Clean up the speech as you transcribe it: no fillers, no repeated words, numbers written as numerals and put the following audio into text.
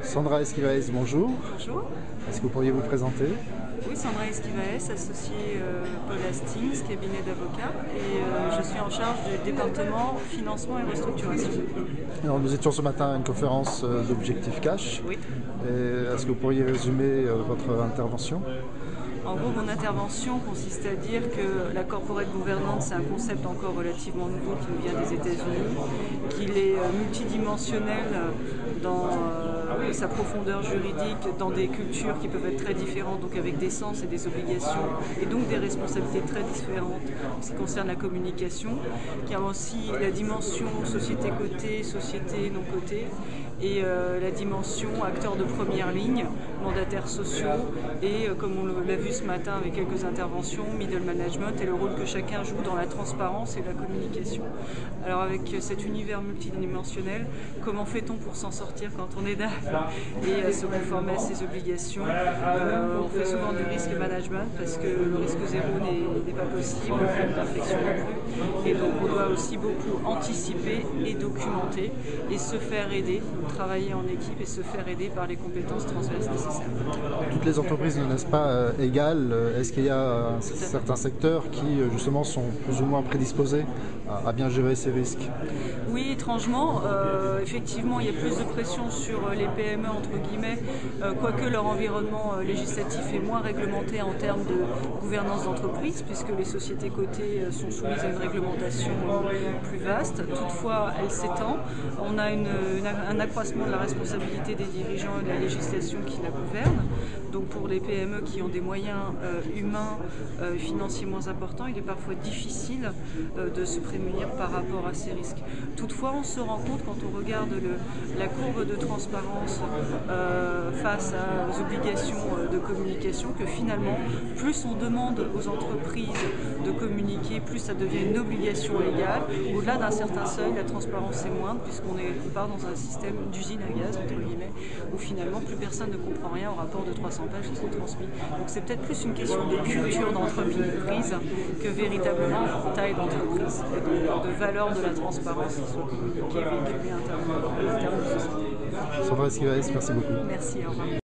Sandra Esquivaes, bonjour. Bonjour. Est-ce que vous pourriez vous présenter? Oui, Sandra Esquivaes, associée Paul Hastings, cabinet d'avocats, et je suis en charge du département financement et restructuration. Alors, nous étions ce matin à une conférence d'Objectif Cash. Oui. Est-ce que vous pourriez résumer votre intervention? En gros, mon intervention consiste à dire que la corporate governance, c'est un concept encore relativement nouveau qui nous vient des États-Unis, qu'il est multidimensionnel dans sa profondeur juridique, dans des cultures qui peuvent être très différentes, donc avec des sens et des obligations, et donc des responsabilités très différentes en ce qui concerne la communication, qu'il y a aussi la dimension société cotée, société non cotée, et la dimension acteurs de première ligne, mandataires sociaux, et comme on l'a vu ce matin avec quelques interventions, middle management et le rôle que chacun joue dans la transparence et la communication. Alors avec cet univers multidimensionnel, comment fait-on pour s'en sortir quand on est DAF et se conformer à ses obligations? On fait souvent du risk management parce que le risque zéro n'est pas possible, la perfection non plus, et donc on doit aussi beaucoup anticiper et documenter et se faire aider, travailler en équipe et se faire aider par les compétences transverses nécessaires. Toutes les entreprises ne naissent pas égales. Est-ce qu'il y a certains secteurs qui justement sont plus ou moins prédisposés à bien gérer ces risques? Oui, étrangement, effectivement, il y a plus de pression sur les PME, entre guillemets, quoique leur environnement législatif est moins réglementé en termes de gouvernance d'entreprise, puisque les sociétés cotées sont soumises à une réglementation plus vaste. Toutefois, elle s'étend. On a un accroissement de la responsabilité des dirigeants et de la législation qui la gouverne. Donc pour les PME qui ont des moyens humains et financiers moins importants, il est parfois difficile de se prémunir par rapport à ces risques. Toutefois, on se rend compte quand on regarde la courbe de transparence face aux obligations de communication que finalement, plus on demande aux entreprises de communiquer, plus ça devient une obligation légale. Au-delà d'un certain seuil, la transparence est moindre puisqu'on part dans un système d'usine à gaz, entre guillemets, où finalement plus personne ne comprend rien au rapport de 300 pages qui sont transmis. Donc c'est peut-être plus une question de culture d'entreprise que véritablement de taille d'entreprise et donc de valeur de la transparence qui soit communiquée, véhiculée à l'interne de la société. Sandra Esquivaes, merci beaucoup. Merci, au revoir.